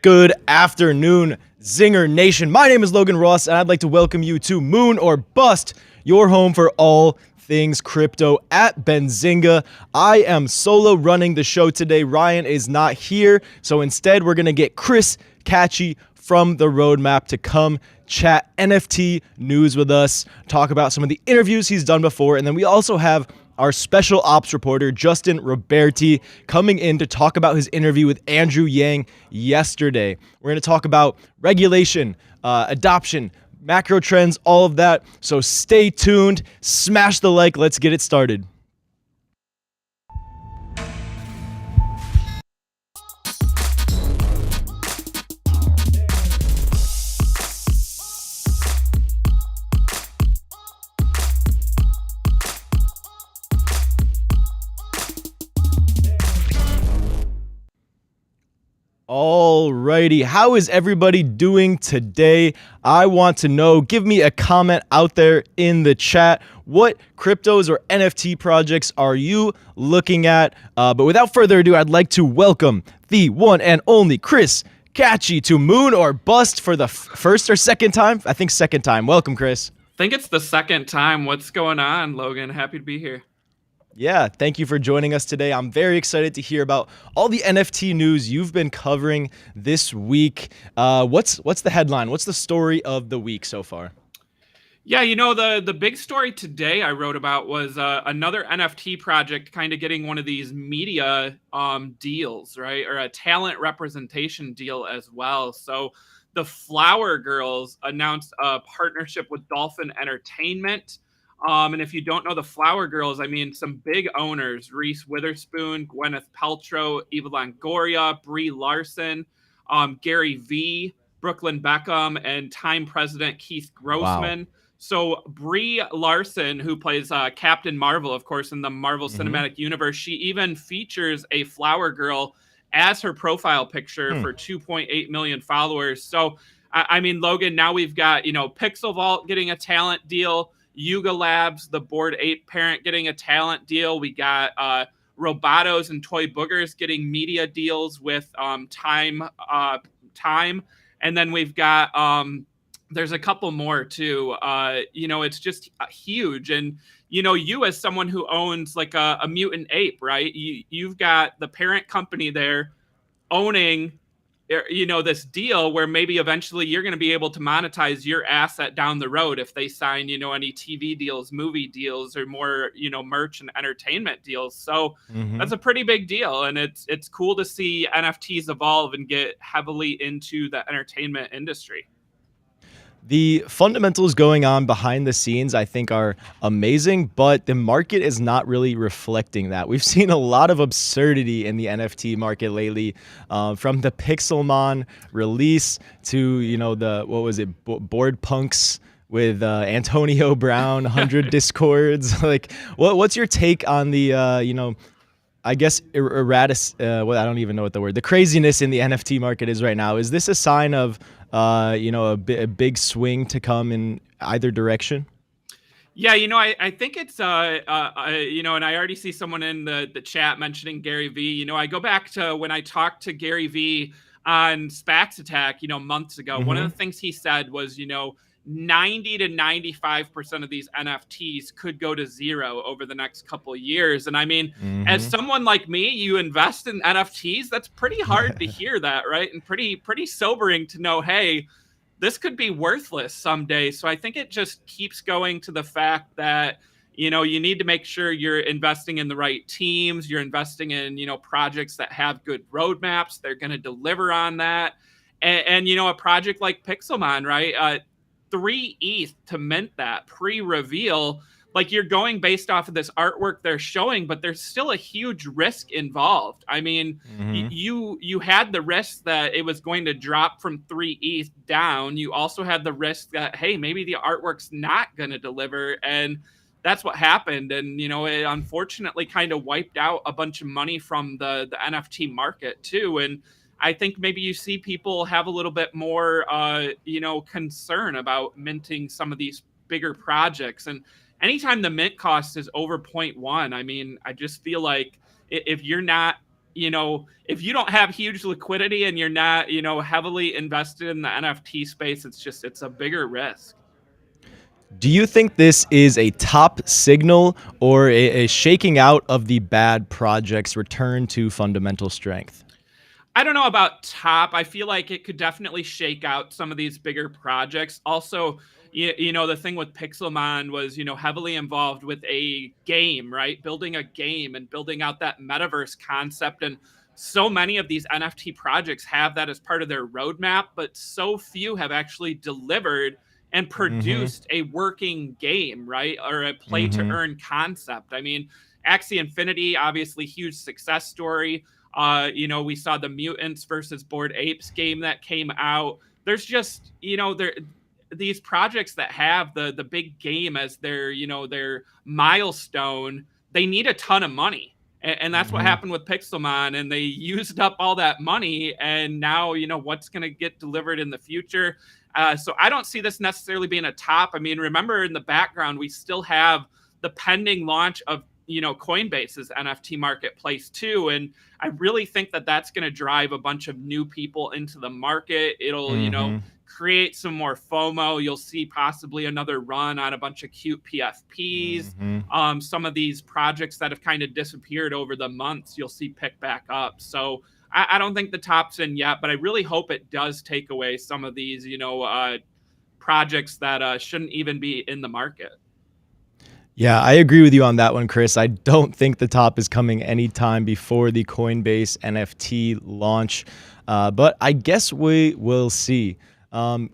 Good afternoon, Zinger Nation. My name is Logan Ross, and I'd like to welcome you to Moon or Bust, your home for all things crypto at Benzinga. I am solo running the show today. Ryan is not here, so instead we're going to get Chris Katje from the roadmap to come chat NFT news with us, talk about some of the interviews he's done before, and then we also have our special ops reporter, Justin Roberti, coming in to talk about his interview with Andrew Yang yesterday. We're going to talk about regulation, adoption, macro trends, all of that. So stay tuned, smash the like, let's get it started. Alrighty, how is everybody doing today? I want to know. Give me a comment out there in the chat. What cryptos or NFT projects are you looking at? But without further ado, I'd like to welcome the one and only Chris Katje to Moon or Bust for the first or second time? I think second time. Welcome, Chris. I think it's the second time. What's going on, Logan? Happy to be here. Yeah, thank you for joining us today. I'm very excited to hear about all the NFT news you've been covering this week. What's the headline? What's the story of the week so far? Yeah, you know, the big story today I wrote about was another NFT project kind of getting one of these media deals, right? Or a talent representation deal as well. So the Flower Girls announced a partnership with Dolphin Entertainment. And if you don't know the Flower Girls, I mean, some big owners, Reese Witherspoon, Gwyneth Paltrow, Eva Longoria, Brie Larson, GaryVee, Brooklyn Beckham, and Time President Keith Grossman. Wow. So Brie Larson, who plays Captain Marvel, of course, in the Marvel Cinematic Universe, she even features a flower girl as her profile picture for 2.8 million followers. So, I mean, Logan, now we've got, you know, Pixel Vault getting a talent deal, Yuga Labs, the Bored Ape parent, getting a talent deal. We got Robotos and Toy Boogers getting media deals with Time. And then we've got, there's a couple more too. You know, it's just huge. And, you know, you as someone who owns like a mutant ape, right? You've got the parent company there owning, you know, this deal where maybe eventually you're going to be able to monetize your asset down the road if they sign, you know, any TV deals, movie deals, or more, you know, merch and entertainment deals. So that's a pretty big deal. And it's cool to see NFTs evolve and get heavily into the entertainment industry. The fundamentals going on behind the scenes, I think, are amazing, but the market is not really reflecting that. We've seen a lot of absurdity in the NFT market lately, from the Pixelmon release to, you know, the, what was it, Bored Punks with Antonio Brown, 100 Discords. Like, what's your take on the, you know, I guess well, I don't even know what the word, the craziness in the NFT market is right now. Is this a sign of, you know, a big swing to come in either direction? Yeah, you know, I think it's, you know, and I already see someone in the chat mentioning GaryVee. You know, I go back to when I talked to GaryVee on SPAX Attack, you know, months ago. One of the things he said was, you know, 90 to 95% of these NFTs could go to zero over the next couple of years. And I mean, as someone like me, you invest in NFTs, that's pretty hard to hear that, right? And pretty sobering to know, hey, this could be worthless someday. So I think it just keeps going to the fact that, you know, you need to make sure you're investing in the right teams. You're investing in, you know, projects that have good roadmaps. They're going to deliver on that. And, you know, a project like Pixelmon, right? 3 ETH to mint that pre-reveal. Like, you're going based off of this artwork they're showing, but there's still a huge risk involved. I mean, you had the risk that it was going to drop from 3 ETH down. You also had the risk that, hey, maybe the artwork's not going to deliver. And that's what happened. And, you know, it unfortunately kind of wiped out a bunch of money from the NFT market too. And I think maybe you see people have a little bit more, you know, concern about minting some of these bigger projects. And anytime the mint cost is over 0.1, I mean, I just feel like if you're not if you don't have huge liquidity and you're not, heavily invested in the NFT space, it's a bigger risk. Do you think this is a top signal or a shaking out of the bad projects return to fundamental strength? I don't know about top. I feel like it could definitely shake out some of these bigger projects. Also, the thing with Pixelmon was, heavily involved with a game, right? Building a game and building out that metaverse concept. And so many of these NFT projects have that as part of their roadmap, but so few have actually delivered and Mm-hmm. produced a working game, right? Or a play to Mm-hmm. earn concept. I mean, Axie Infinity, obviously huge success story. We saw the Mutants versus Bored Apes game that came out. There's just, these projects that have the big game as their milestone. They need a ton of money. And that's what Mm-hmm. happened with Pixelmon, and they used up all that money. And now, what's going to get delivered in the future? So I don't see this necessarily being a top. I mean, remember in the background, we still have the pending launch of Coinbase's NFT marketplace too, and I really think that that's going to drive a bunch of new people into the market. It'll Mm-hmm. create some more FOMO. You'll see possibly another run on a bunch of cute PFPs. Mm-hmm. Some of these projects that have kind of disappeared over the months, you'll see pick back up. So I don't think the top's in yet, but I really hope it does take away some of these projects that shouldn't even be in the market. Yeah, I agree with you on that one, Chris. I don't think the top is coming anytime before the Coinbase NFT launch, but I guess we will see.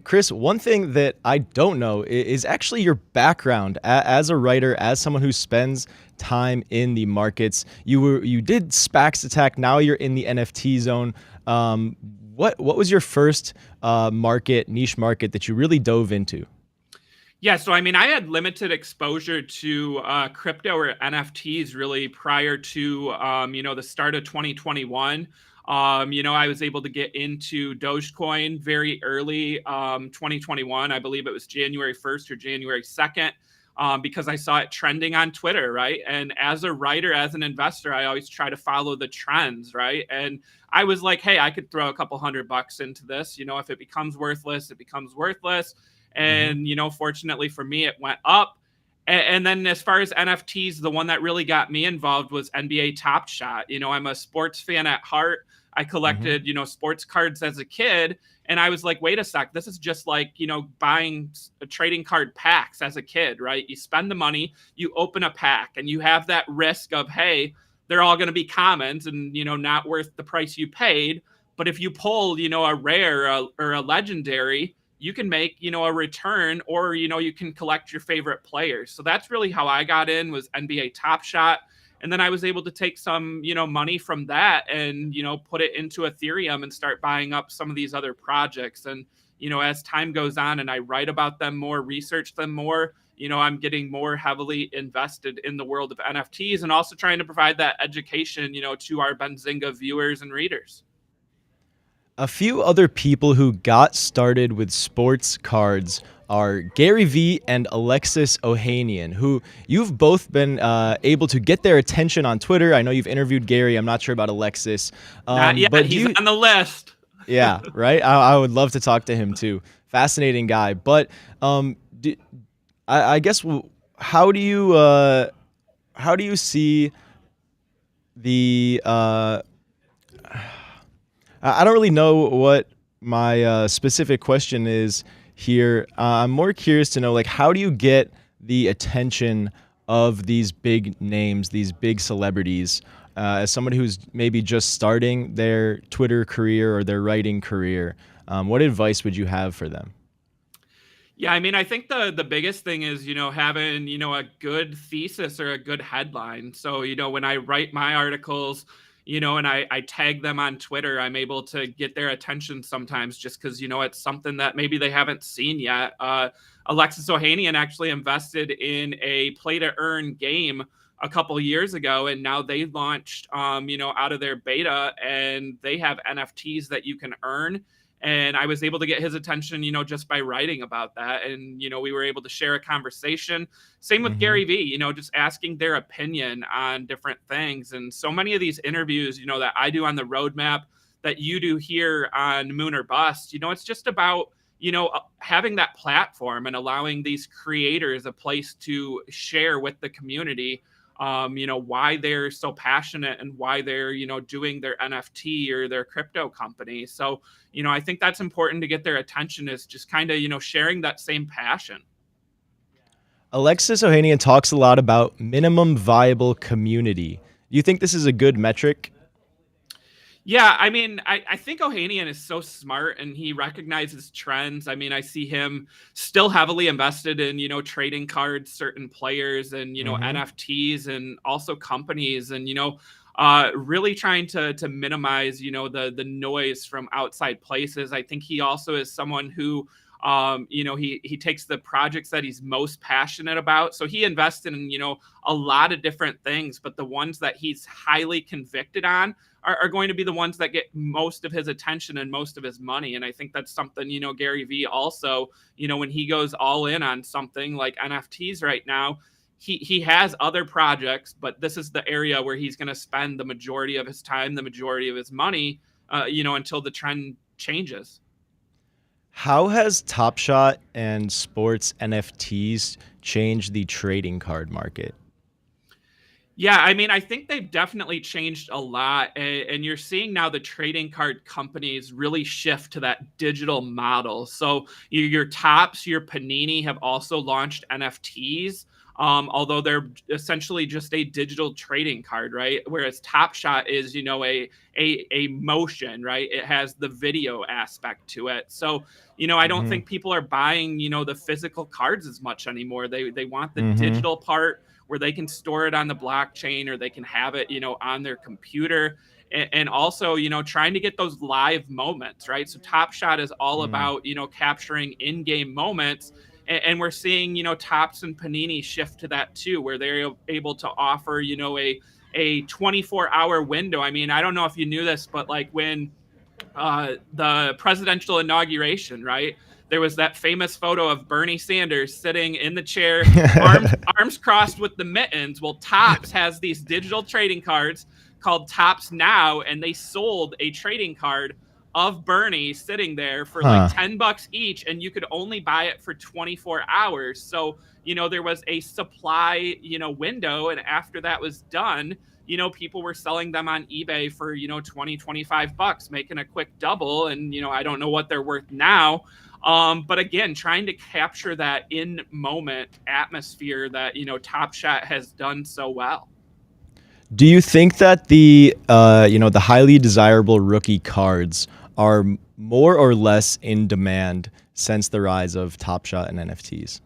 Chris, one thing that I don't know is actually your background as a writer, as someone who spends time in the markets. You did SPACs Attack. Now you're in the NFT zone. What was your first niche market that you really dove into? Yeah, so I mean, I had limited exposure to crypto or NFTs really prior to the start of 2021. I was able to get into Dogecoin very early, 2021. I believe it was January 1st or January 2nd. Because I saw it trending on Twitter, right? And as a writer, as an investor, I always try to follow the trends, right? And I was like, hey, I could throw a couple $100 into this. If it becomes worthless, it becomes worthless. Mm-hmm. And fortunately for me, it went up. And then as far as NFTs, the one that really got me involved was NBA Top Shot. I'm a sports fan at heart. I Mm-hmm. collected, sports cards as a kid. And I was like, wait a sec, this is just like, buying trading card packs as a kid, right? You spend the money, you open a pack, and you have that risk of, hey, they're all going to be commons and, not worth the price you paid. But if you pull, a rare or a legendary, you can make, a return, or, you can collect your favorite players. So that's really how I got in, was NBA Top Shot. And then I was able to take some, money from that and, put it into Ethereum and start buying up some of these other projects. And, as time goes on and I write about them more, research them more, I'm getting more heavily invested in the world of NFTs and also trying to provide that education, to our Benzinga viewers and readers. A few other people who got started with sports cards are GaryVee and Alexis Ohanian, who you've both been able to get their attention on Twitter. I know you've interviewed Gary. I'm not sure about Alexis. Not yet. But He's on the list. yeah, right? I would love to talk to him too. Fascinating guy. But I guess, how do you see the I don't really know what my specific question is here. I'm more curious to know, like, how do you get the attention of these big names, these big celebrities, as somebody who's maybe just starting their Twitter career or their writing career? What advice would you have for them? Yeah, I mean, I think the biggest thing is, having, a good thesis or a good headline. So, when I write my articles, and I tag them on Twitter, I'm able to get their attention sometimes just because, it's something that maybe they haven't seen yet. Alexis Ohanian actually invested in a play to earn game a couple years ago, and now they launched, out of their beta, and they have NFTs that you can earn. And I was able to get his attention, just by writing about that. And, we were able to share a conversation. Same with GaryVee, just asking their opinion on different things. And so many of these interviews, that I do on the roadmap, that you do here on Moon or Bust, it's just about, having that platform and allowing these creators a place to share with the community, why they're so passionate and why they're, doing their NFT or their crypto company. So, I think that's important to get their attention, is just kind of, sharing that same passion. Alexis Ohanian talks a lot about minimum viable community. Do you think this is a good metric? Yeah, I mean, I think Ohanian is so smart and he recognizes trends. I mean, I see him still heavily invested in, trading cards, certain players, and, NFTs, and also companies, and, really trying to minimize, the noise from outside places. I think he also is someone who, he takes the projects that he's most passionate about. So he invests in, a lot of different things, but the ones that he's highly convicted on are going to be the ones that get most of his attention and most of his money. And I think that's something, GaryVee also, when he goes all in on something like NFTs right now, he has other projects, but this is the area where he's going to spend the majority of his time, the majority of his money, until the trend changes. How has Top Shot and sports NFTs changed the trading card market? Yeah, I mean, I think they've definitely changed a lot. And you're seeing now the trading card companies really shift to that digital model. So your Tops, your Panini have also launched NFTs, although they're essentially just a digital trading card, right? Whereas Top Shot is, a motion, right? It has the video aspect to it. So, I don't think people are buying, the physical cards as much anymore. They want the digital part, where they can store it on the blockchain, or they can have it, on their computer. And also, trying to get those live moments, right? So Top Shot is all about, capturing in-game moments. And we're seeing, Tops and Panini shift to that too, where they're able to offer, a 24-hour window. I mean, I don't know if you knew this, but like when the presidential inauguration, right? There was that famous photo of Bernie Sanders sitting in the chair, arms crossed with the mittens. Well, Topps has these digital trading cards called Topps Now, and they sold a trading card of Bernie sitting there for like $10 each, and you could only buy it for 24 hours. So, there was a supply, window, and after that was done, people were selling them on eBay for, 20, $25, making a quick double. And, I don't know what they're worth now. But again, trying to capture that in moment atmosphere that, Top Shot has done so well. Do you think that the highly desirable rookie cards are more or less in demand since the rise of Top Shot and NFTs?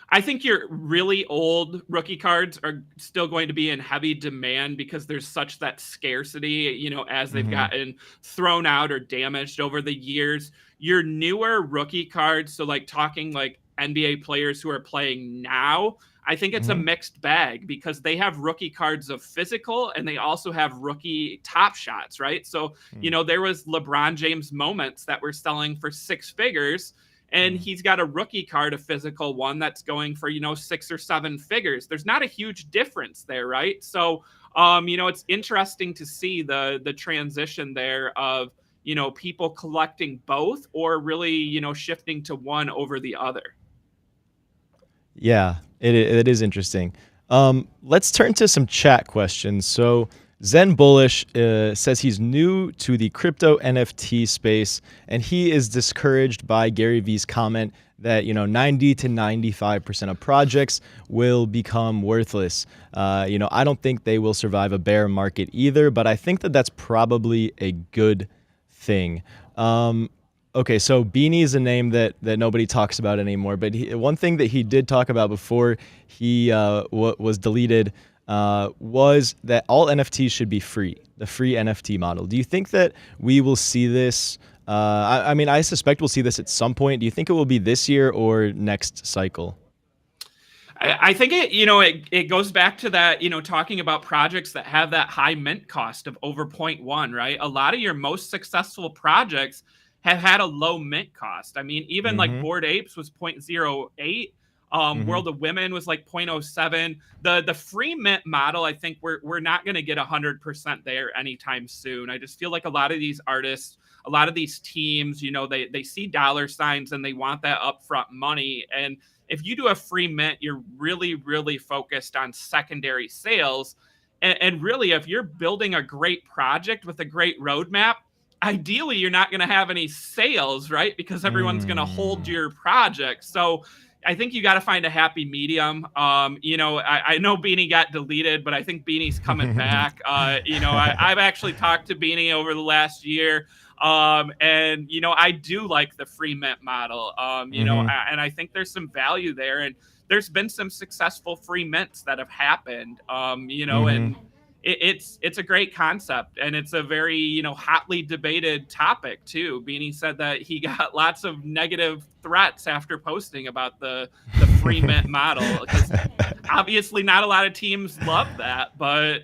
I think your really old rookie cards are still going to be in heavy demand because there's such that scarcity, as they've gotten thrown out or damaged over the years. Your newer rookie cards, so like talking like NBA players who are playing now, I think it's a mixed bag because they have rookie cards of physical and they also have rookie Top Shots, right? So, there was LeBron James moments that were selling for 6 figures. And he's got a rookie card, a physical one that's going for, 6 or 7 figures. There's not a huge difference there, right? So, it's interesting to see the transition there of, people collecting both or really, shifting to one over the other. Yeah, it is interesting. Let's turn to some chat questions. So Zen Bullish says he's new to the crypto NFT space, and he is discouraged by GaryVee's comment that 90 to 95% of projects will become worthless. I don't think they will survive a bear market either, but I think that that's probably a good thing. Okay, so Beanie is a name that nobody talks about anymore, but one thing that he did talk about before he was deleted was that all NFTs should be free, the free NFT model. Do you think that we will see this? I mean, I suspect we'll see this at some point. Do you think it will be this year or next cycle? I think it goes back to that, talking about projects that have that high mint cost of over 0.1, right? A lot of your most successful projects have had a low mint cost. I mean, even like Mm-hmm. Bored Apes was 0.08. Mm-hmm. World of Women was like 0.07. The free mint model, I think we're not going to get 100% there anytime soon. I just feel like a lot of these artists, a lot of these teams, they see dollar signs and they want that upfront money. And if you do a free mint, you're really, really focused on secondary sales. And really, if you're building a great project with a great roadmap, ideally you're not going to have any sales, right? Because everyone's going to hold your project. So I think you got to find a happy medium. I know Beanie got deleted, but I think Beanie's coming back. I've actually talked to Beanie over the last year. And I do like the free mint model. And I think there's some value there. And there's been some successful free mints that have happened. And it's a great concept, and it's a very hotly debated topic too. Beanie said that he got lots of negative threats after posting about the free mint model, because obviously not a lot of teams love that, but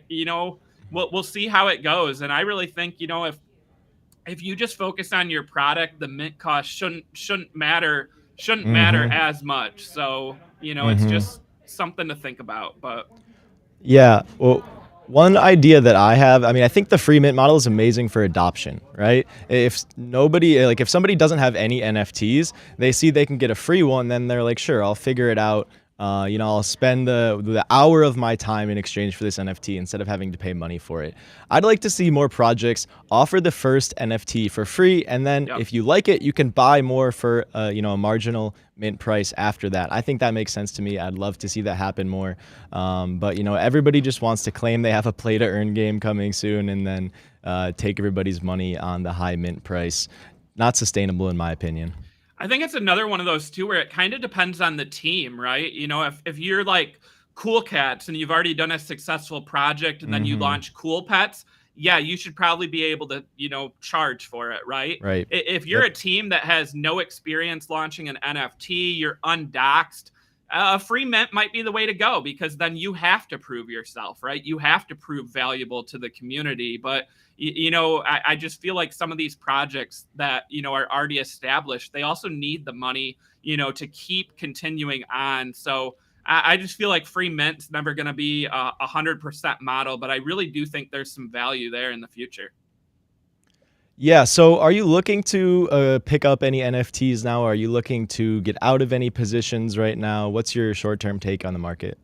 we'll see how it goes. And I really think if you just focus on your product, the mint cost shouldn't matter as much. So it's just something to think about. But Yeah, well, one idea that I have, I mean, I think the free mint model is amazing for adoption, right? If somebody doesn't have any NFTs, they see they can get a free one, then they're like, sure, I'll figure it out. I'll spend the hour of my time in exchange for this NFT instead of having to pay money for it. I'd like to see more projects offer the first NFT for free, and then if you like it, you can buy more for a marginal mint price after that. I think that makes sense to me. I'd love to see that happen more. But everybody just wants to claim they have a play to earn game coming soon, and then take everybody's money on the high mint price. Not sustainable, in my opinion. I think it's another one of those too, where it kind of depends on the team, right? If you're like Cool Cats and you've already done a successful project and then you launch Cool Pets, yeah, you should probably be able to, charge for it, right? Right. If you're a team that has no experience launching an NFT, you're undoxed, a free mint might be the way to go, because then you have to prove yourself, right? You have to prove valuable to the community. But I just feel like some of these projects that are already established, they also need the money to keep continuing on. So I just feel like free mint's never going to be 100% model, but I really do think there's some value there in the future. Yeah, so are you looking to pick up any NFTs now? Are you looking to get out of any positions right now? What's your short-term take on the market?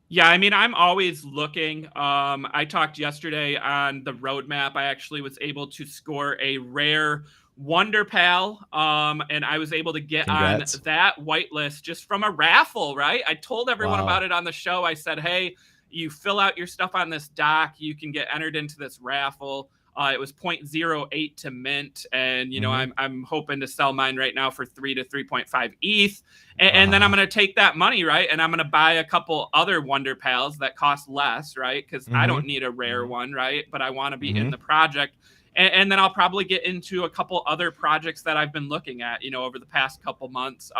Yeah, I mean, I'm always looking. I talked yesterday on the roadmap. I actually was able to score a rare Wonder Pal, and I was able to get Congrats. on that whitelist just from a raffle, right? I told everyone Wow. about it on the show. I said, hey, you fill out your stuff on this doc, you can get entered into this raffle. It was 0.08 to mint, and I'm hoping to sell mine right now for 3 to 3.5 ETH, and then I'm gonna take that money, right, and I'm gonna buy a couple other Wonder Pals that cost less, right, because I don't need a rare one, right, but I want to be in the project, and then I'll probably get into a couple other projects that I've been looking at, over the past couple months.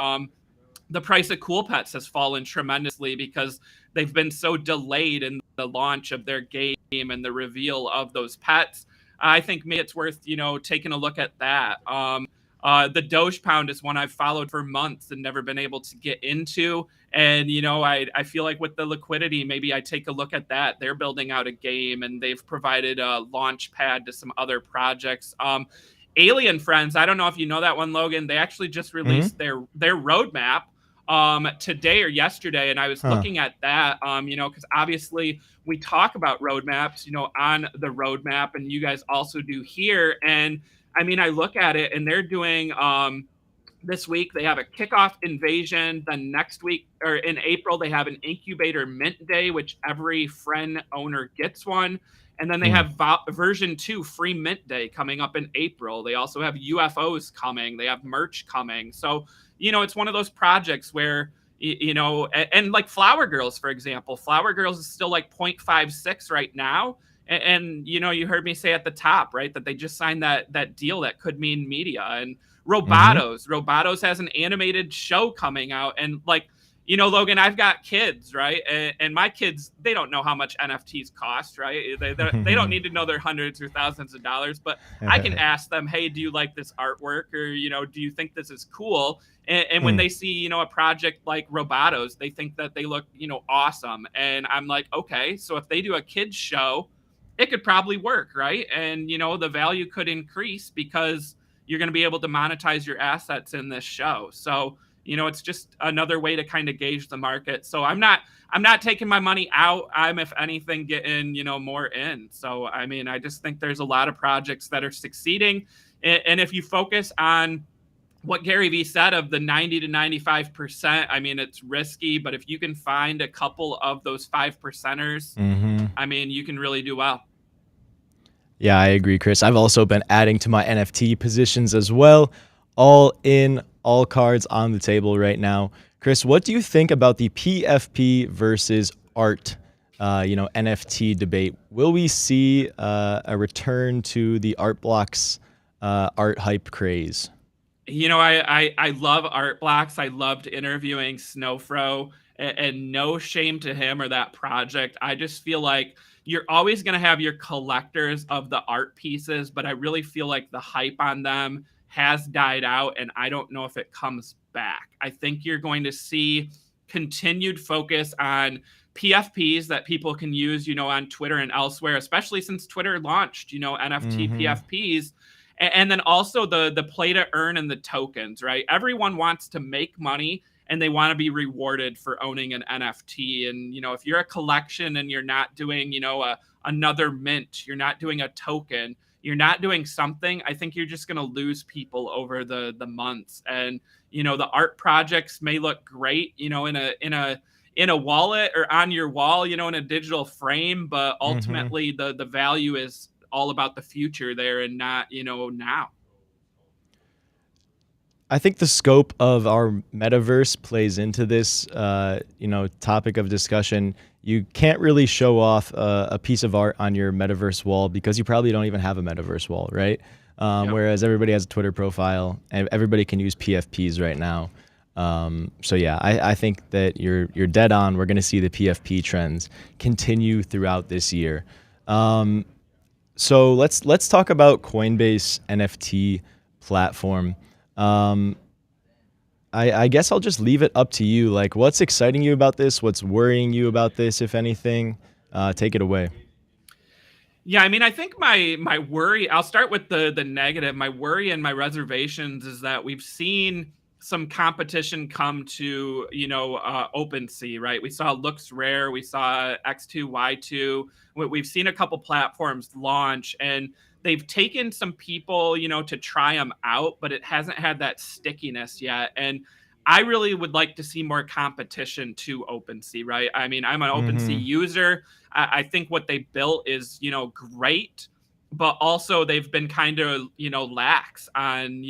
The price of Cool Pets has fallen tremendously because they've been so delayed in the launch of their game and the reveal of those pets. I think maybe it's worth, taking a look at that. The Doge Pound is one I've followed for months and never been able to get into. And, I feel like with the liquidity, maybe I take a look at that. They're building out a game and they've provided a launch pad to some other projects. Alien Friends, I don't know if you know that one, Logan. They actually just released their roadmap today or yesterday, and I was looking at that, because obviously we talk about roadmaps, on the roadmap, and you guys also do here. And I mean, I look at it, and they're doing this week they have a kickoff invasion. Then next week, or in April, they have an incubator mint day, which every friend owner gets one. And then they have version 2 free mint day coming up in April. They also have UFOs coming. They have merch coming. So, it's one of those projects where, and like Flower Girls, for example, Flower Girls is still like 0.56 right now. And you heard me say at the top, right, that they just signed that deal that could mean media. And Robotos has an animated show coming out. And like, Logan, I've got kids, right? And my kids, they don't know how much NFTs cost, right? They don't need to know they're hundreds or thousands of dollars, but I can ask them, hey, do you like this artwork? Or, do you think this is cool? And when they see, a project like Robotos, they think that they look, awesome. And I'm like, okay, so if they do a kids show, it could probably work, right? And, the value could increase because you're going to be able to monetize your assets in this show. So, it's just another way to kind of gauge the market. So I'm not taking my money out. I'm, if anything, getting, more in. So, I mean, I just think there's a lot of projects that are succeeding. And if you focus on what GaryVee said of the 90 to 95%, I mean, it's risky, but if you can find a couple of those 5%ers, I mean, you can really do well. Yeah, I agree, Chris. I've also been adding to my NFT positions as well. All in, all cards on the table right now. Chris, what do you think about the PFP versus art, NFT debate? Will we see a return to the art blocks, art hype craze? I love art blocks. I loved interviewing Snowfro, and no shame to him or that project. I just feel like you're always going to have your collectors of the art pieces, but I really feel like the hype on them has died out, and I don't know if it comes back. I think you're going to see continued focus on PFPs that people can use, on Twitter and elsewhere, especially since Twitter launched, NFT PFPs. And then also the play to earn and the tokens, right? Everyone wants to make money and they want to be rewarded for owning an NFT. And, if you're a collection and you're not doing, another mint, you're not doing a token, you're not doing something, I think you're just going to lose people over the months. And, the art projects may look great, in a wallet or on your wall, in a digital frame, but ultimately the value is all about the future there and not, now. I think the scope of our metaverse plays into this, topic of discussion. You can't really show off a piece of art on your metaverse wall because you probably don't even have a metaverse wall, right? Whereas everybody has a Twitter profile and everybody can use PFPs right now. So yeah, I think that you're dead on. We're going to see the PFP trends continue throughout this year. So let's talk about Coinbase NFT platform. I guess I'll just leave it up to you. Like, what's exciting you about this? What's worrying you about this, if anything? Take it away. Yeah, I mean, I think my worry, I'll start with the negative. My worry and my reservations is that we've seen some competition come to, OpenSea, right? We saw Looks Rare, we saw X2Y2. We've seen a couple platforms launch, and they've taken some people, to try them out, but it hasn't had that stickiness yet. And I really would like to see more competition to OpenSea, right? I mean, I'm an OpenSea user. I think what they built is, great, but also they've been kind of, lax on,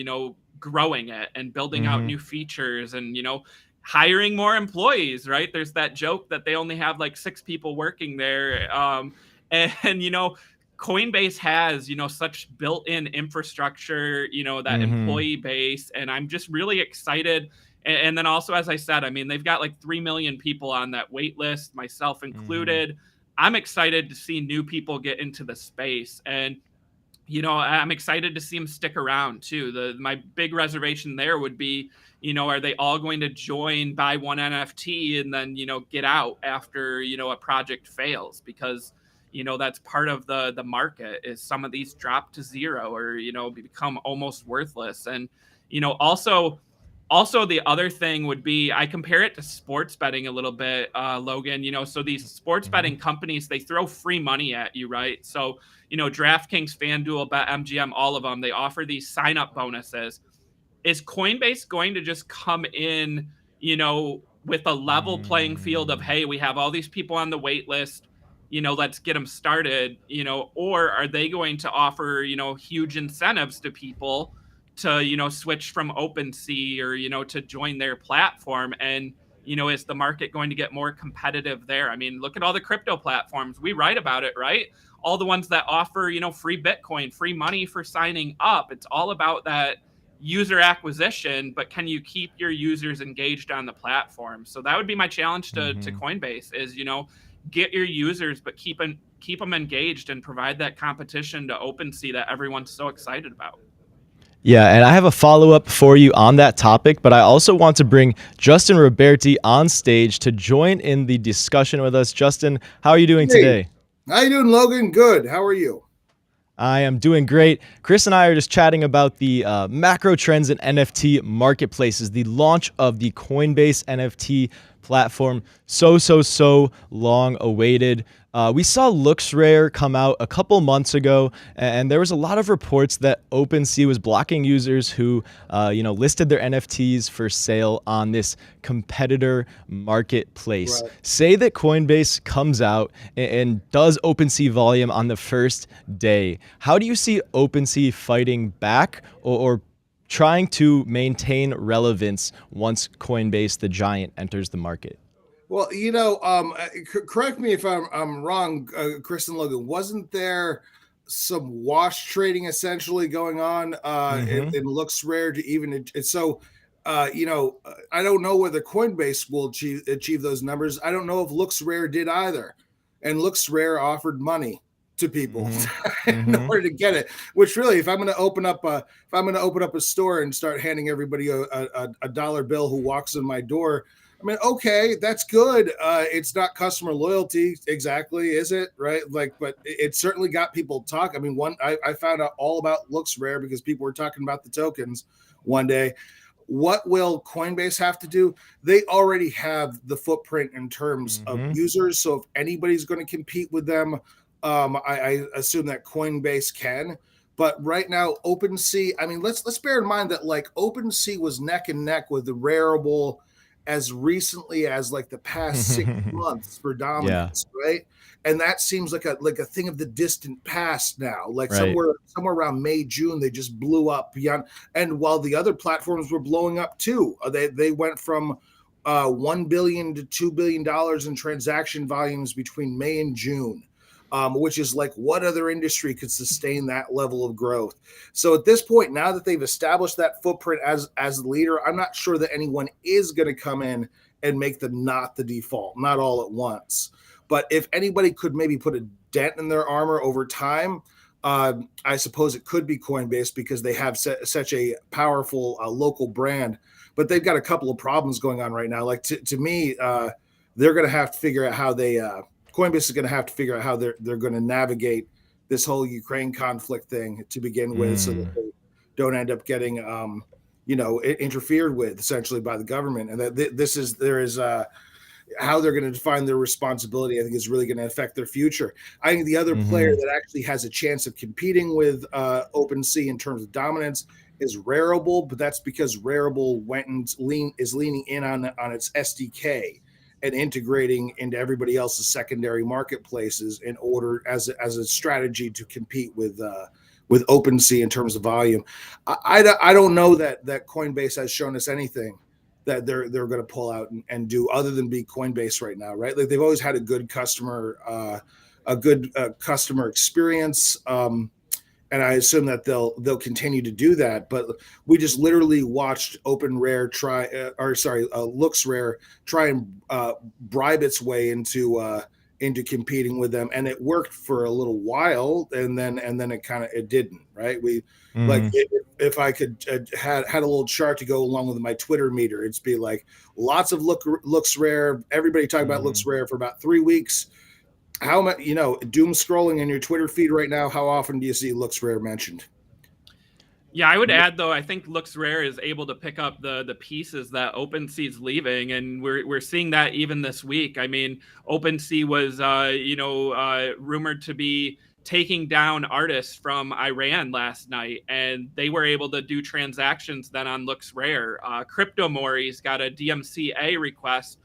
growing it and building out new features and, hiring more employees, right? There's that joke that they only have like 6 people working there. And Coinbase has, such built-in infrastructure, that employee base. And I'm just really excited. And then also, as I said, I mean, they've got like 3 million people on that wait list, myself included. I'm excited to see new people get into the space. And, I'm excited to see them stick around too. My big reservation there would be, are they all going to join, buy one NFT and then, get out after, a project fails? Because, that's part of the market is some of these drop to zero or, become almost worthless. And, also the other thing would be, I compare it to sports betting a little bit, Logan, so these sports betting companies, they throw free money at you, right? So, DraftKings, FanDuel, BetMGM, all of them, they offer these sign up bonuses. Is Coinbase going to just come in, with a level playing field of, hey, we have all these people on the wait list, let's get them started, or are they going to offer, huge incentives to people to, switch from OpenSea or, to join their platform? And, is the market going to get more competitive there? I mean, look at all the crypto platforms. We write about it, right? All the ones that offer, free Bitcoin, free money for signing up. It's all about that, user acquisition, but can you keep your users engaged on the platform? So that would be my challenge to Coinbase is, get your users, but keep them engaged and provide that competition to OpenSea that everyone's so excited about. Yeah, and I have a follow-up for you on that topic, but I also want to bring Justin Roberti on stage to join in the discussion with us. Justin, how are you doing today? How you doing, Logan? Good. How are you? I am doing great. Chris and I are just chatting about the macro trends in NFT marketplaces, the launch of the Coinbase NFT platform, so long awaited. We saw LooksRare come out a couple months ago, and there was a lot of reports that OpenSea was blocking users who, listed their NFTs for sale on this competitor marketplace. Right. Say that Coinbase comes out and does OpenSea volume on the first day. How do you see OpenSea fighting back or trying to maintain relevance once Coinbase, the giant, enters the market? Well, correct me if I'm wrong, Chris and Logan. Wasn't there some wash trading essentially going on in LooksRare to even so? I don't know whether Coinbase will achieve those numbers. I don't know if LooksRare did either, and LooksRare offered money to people in order to get it. Which really, if I'm going to open up a store and start handing everybody a dollar bill who walks in my door, I mean, okay, that's good. It's not customer loyalty exactly, is it? Right? But it certainly got people talking. I mean, I found out all about LooksRare because people were talking about the tokens one day. What will Coinbase have to do? They already have the footprint in terms of users. So if anybody's going to compete with them, I assume that Coinbase can. But right now, OpenSea, I mean, let's bear in mind that OpenSea was neck and neck with the Rarible as recently as the past 6 months for dominance, right? And that seems like a thing of the distant past now. Somewhere around May, June, they just blew up beyond. And while the other platforms were blowing up too, they went from $1 billion to $2 billion in transaction volumes between May and June. Which is what other industry could sustain that level of growth? So at this point, now that they've established that footprint as the leader, I'm not sure that anyone is going to come in and make them not the default, not all at once. But if anybody could maybe put a dent in their armor over time, I suppose it could be Coinbase because they have such a powerful local brand. But they've got a couple of problems going on right now. To me, they're going to have to figure out how they Coinbase is going to have to figure out how they're going to navigate this whole Ukraine conflict thing to begin with, so that they don't end up getting, interfered with essentially by the government. And that how they're going to define their responsibility, I think, is really going to affect their future. I think the other player that actually has a chance of competing with OpenSea in terms of dominance is Rarible, but that's because Rarible is leaning in on its SDK and integrating into everybody else's secondary marketplaces in order as a strategy to compete with OpenSea in terms of volume. I don't know that Coinbase has shown us anything that they're going to pull out and do other than be Coinbase right now, right? They've always had a good customer experience. And I assume that they'll continue to do that. But we just literally watched LooksRare try and bribe its way into competing with them, and it worked for a little while, and then it didn't. Right? If I could had a little chart to go along with my Twitter meter, it'd be lots of LooksRare. Everybody talking about LooksRare for about 3 weeks. How much, doom scrolling in your Twitter feed right now? How often do you see LooksRare mentioned? Yeah, I would add though, I think LooksRare is able to pick up the pieces that OpenSea is leaving, and we're seeing that even this week. I mean, OpenSea was rumored to be taking down artists from Iran last night, and they were able to do transactions then on LooksRare. Cryptomori's got a DMCA request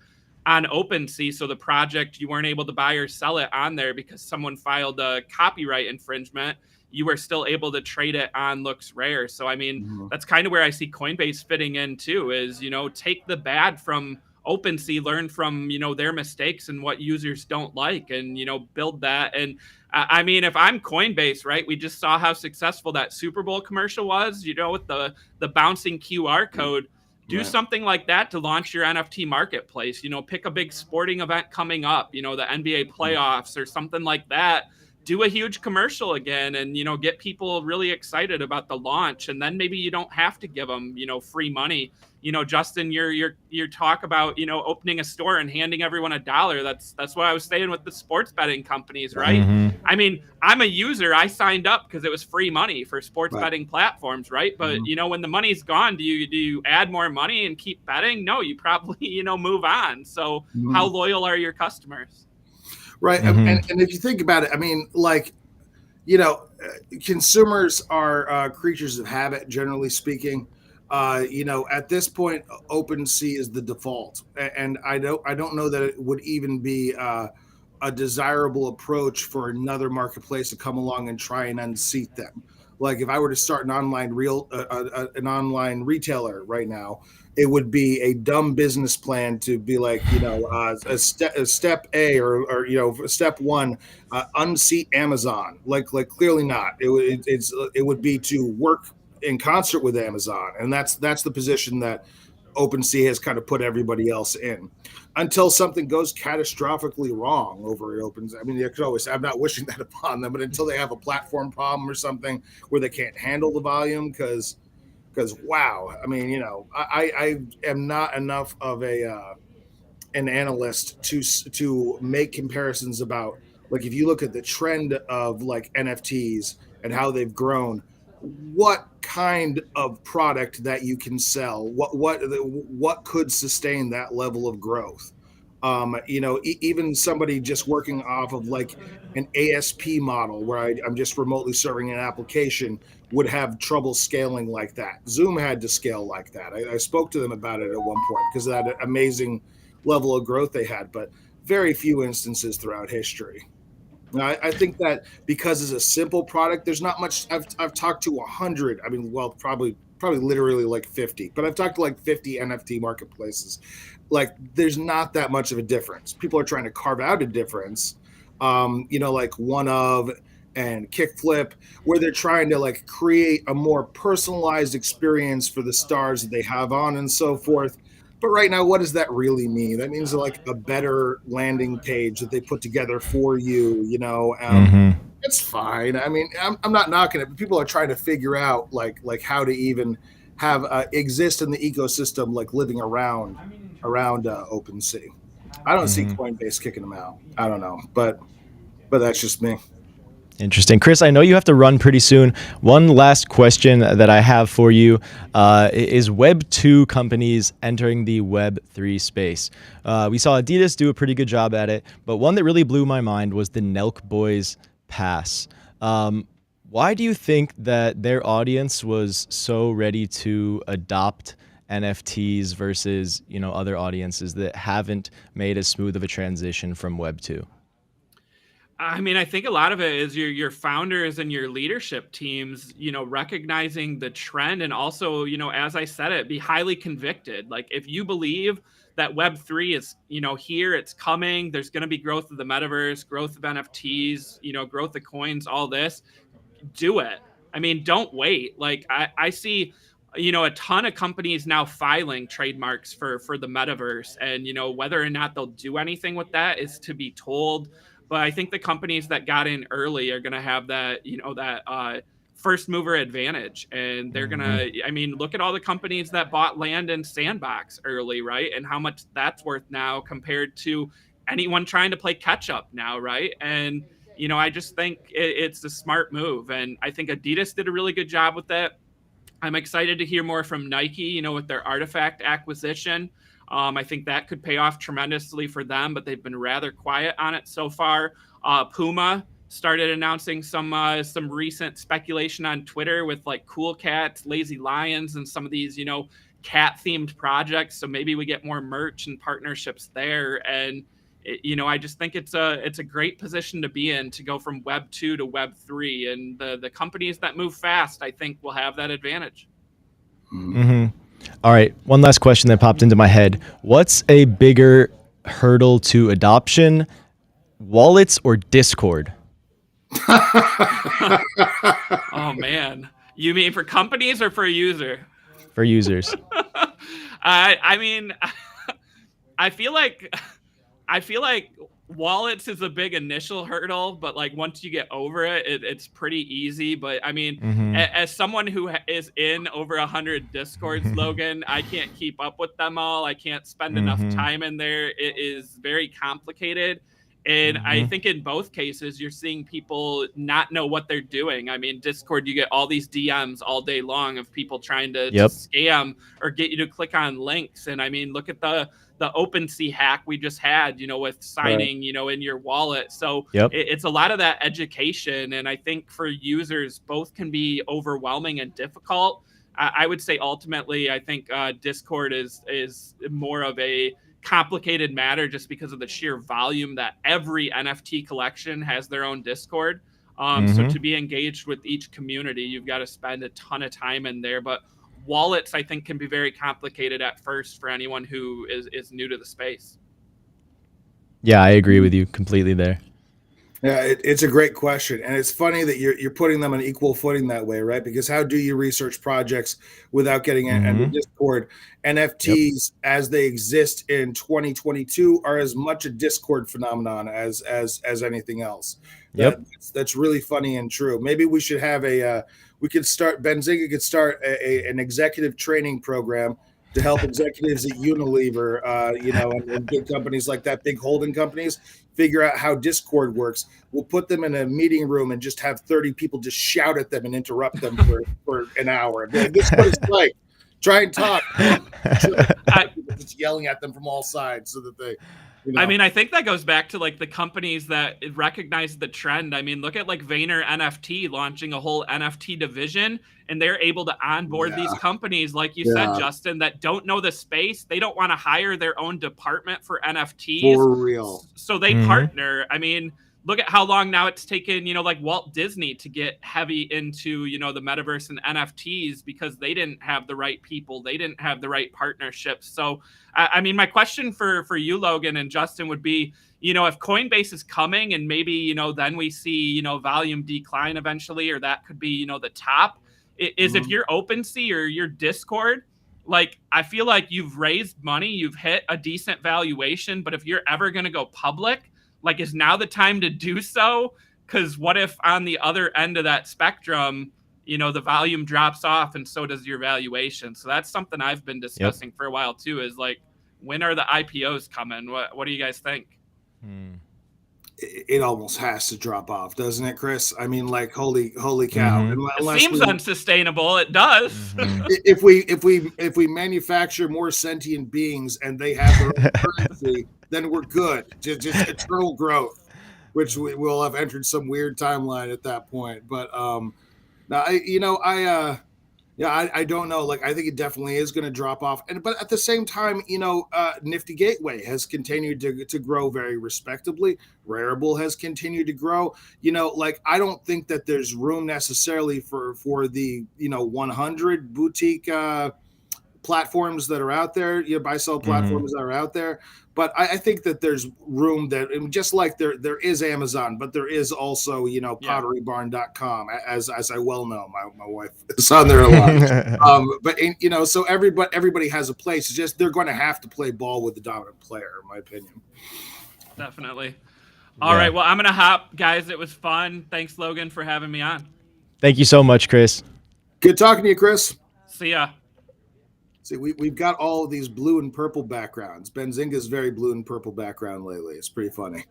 on OpenSea, so the project, you weren't able to buy or sell it on there because someone filed a copyright infringement. You were still able to trade it on LooksRare. So I mean, that's kind of where I see Coinbase fitting in too, is take the bad from OpenSea, learn from, their mistakes and what users don't like, and, build that. And I mean, if I'm Coinbase, right, we just saw how successful that Super Bowl commercial was, with the bouncing QR code. Do something like that to launch your NFT marketplace. Pick a big sporting event coming up, the NBA playoffs or something like that. Do a huge commercial again and, get people really excited about the launch. And then maybe you don't have to give them, free money. Justin, your talk about, opening a store and handing everyone $1. That's what I was saying with the sports betting companies, right? I mean, I'm a user. I signed up because it was free money for sports betting platforms, right? But when the money's gone, do you add more money and keep betting? No, you probably move on. So how loyal are your customers? Right. And if you think about it, I mean, like, consumers are creatures of habit, generally speaking. At this point, OpenSea is the default, and I don't know that it would even be a desirable approach for another marketplace to come along and try and unseat them. Like if I were to start an online retailer right now, it would be a dumb business plan to be like, a step A or step one, unseat Amazon. Like clearly not. It would be to work in concert with Amazon, and that's the position that OpenSea has kind of put everybody else in until something goes catastrophically wrong over at OpenSea. I mean, you could always, I'm not wishing that upon them, but until they have a platform problem or something where they can't handle the volume, because wow, I mean, I am not enough of an analyst to make comparisons about, like, if you look at the trend of like NFTs and how they've grown, what kind of product that you can sell, what could sustain that level of growth. Even somebody just working off of like an ASP model where I'm just remotely serving an application would have trouble scaling like that. Zoom had to scale like that. I spoke to them about it at one point because of that amazing level of growth they had, but very few instances throughout history. I think that because it's a simple product, there's not much. I've talked to 100. I mean, well, probably literally like 50, but I've talked to like 50 NFT marketplaces. Like, there's not that much of a difference. People are trying to carve out a difference, like One Of and Kickflip, where they're trying to like create a more personalized experience for the stars that they have on and so forth. But right now, what does that really mean? That means like a better landing page that they put together for you, It's fine. I mean, I'm not knocking it, but people are trying to figure out like how to even have exist in the ecosystem, like living around OpenSea. I don't see Coinbase kicking them out. I don't know, but that's just me. Interesting. Chris, I know you have to run pretty soon. One last question that I have for you is Web 2 companies entering the Web 3 space. We saw Adidas do a pretty good job at it, but one that really blew my mind was the Nelk Boys Pass. Why do you think that their audience was so ready to adopt NFTs versus, other audiences that haven't made as smooth of a transition from Web 2? I mean, I think a lot of it is your founders and your leadership teams, recognizing the trend, and also, as I said it, be highly convicted. Like, if you believe that Web3 is, here, it's coming, there's going to be growth of the metaverse, growth of NFTs, growth of coins, all this, do it. I mean, don't wait. Like, I see, a ton of companies now filing trademarks for the metaverse, and, whether or not they'll do anything with that is to be told. But I think the companies that got in early are going to have that, first mover advantage. And they're going to, I mean, look at all the companies that bought land in Sandbox early, right? And how much that's worth now compared to anyone trying to play catch up now, right? And, I just think it's a smart move. And I think Adidas did a really good job with that. I'm excited to hear more from Nike, with their Artifact acquisition. I think that could pay off tremendously for them, but they've been rather quiet on it so far. Puma started announcing some recent speculation on Twitter with like Cool Cats, Lazy Lions, and some of these, cat themed projects. So maybe we get more merch and partnerships there. And I just think it's a great position to be in, to go from Web 2 to Web 3, and the companies that move fast, I think, will have that advantage. Mm-hmm. All right, one last question that popped into my head. What's a bigger hurdle to adoption, wallets or Discord? Oh man, you mean for companies or for a user? For users. I mean, I feel like wallets is a big initial hurdle, but like once you get over it, it's pretty easy. But I mean, as someone who is in over 100 Discords, Logan, I can't keep up with them all. I can't spend enough time in there. It is very complicated. And I think in both cases, you're seeing people not know what they're doing. I mean, Discord, you get all these DMs all day long of people trying to scam or get you to click on links. And I mean, look at the OpenSea hack we just had, with signing, in your wallet. So it's a lot of that education. And I think for users, both can be overwhelming and difficult. I would say ultimately, I think Discord is more of a complicated matter just because of the sheer volume that every NFT collection has their own Discord. So to be engaged with each community, you've got to spend a ton of time in there. But wallets, I think, can be very complicated at first for anyone who is new to the space. Yeah, I agree with you completely there. Yeah, it's a great question, and it's funny that you're putting them on equal footing that way, right? Because how do you research projects without getting into Discord? NFTs, as they exist in 2022, are as much a Discord phenomenon as anything else. That's really funny and true. Maybe we should have Benzinga could start an executive training program to help executives at Unilever, and big companies like that, big holding companies, figure out how Discord works. We'll put them in a meeting room and just have 30 people just shout at them and interrupt them for an hour. Like, this is what it's like. Try and talk. Just yelling at them from all sides so that they... I mean, I think that goes back to like the companies that recognize the trend. I mean, look at like Vayner NFT launching a whole NFT division, and they're able to onboard these companies, like you said, Justin, that don't know the space. They don't want to hire their own department for NFTs. For real. So they partner. I mean, look at how long now it's taken, like Walt Disney to get heavy into, the metaverse and NFTs because they didn't have the right people. They didn't have the right partnerships. So, I mean, my question for you, Logan and Justin, would be, if Coinbase is coming and maybe, then we see, volume decline eventually, or that could be, the top, is if you're OpenSea or your Discord, like, I feel like you've raised money, you've hit a decent valuation, but if you're ever going to go public, like, is now the time to do so? Because what if on the other end of that spectrum, the volume drops off and so does your valuation? So that's something I've been discussing for a while too, is like, when are the IPOs coming? What do you guys think? It almost has to drop off, doesn't it, Chris? I mean, like, holy cow! It seems unsustainable. It does. If we manufacture more sentient beings and they have their own currency, then we're good. Just eternal growth, which we will have entered some weird timeline at that point. But now I don't know. Like, I think it definitely is going to drop off. But at the same time, Nifty Gateway has continued to grow very respectably. Rarible has continued to grow. Like, I don't think that there's room necessarily for the 100 boutique platforms that are out there, buy sell platforms that are out there. But I think that there's room that, just like there is Amazon, but there is also, potterybarn.com, as I well know. My wife is on there a lot. But so everybody has a place. It's just they're going to have to play ball with the dominant player, in my opinion. Definitely. All right. Well, I'm going to hop, guys. It was fun. Thanks, Logan, for having me on. Thank you so much, Chris. Good talking to you, Chris. See ya. See, we've got all of these blue and purple backgrounds. Benzinga's very blue and purple background lately. It's pretty funny.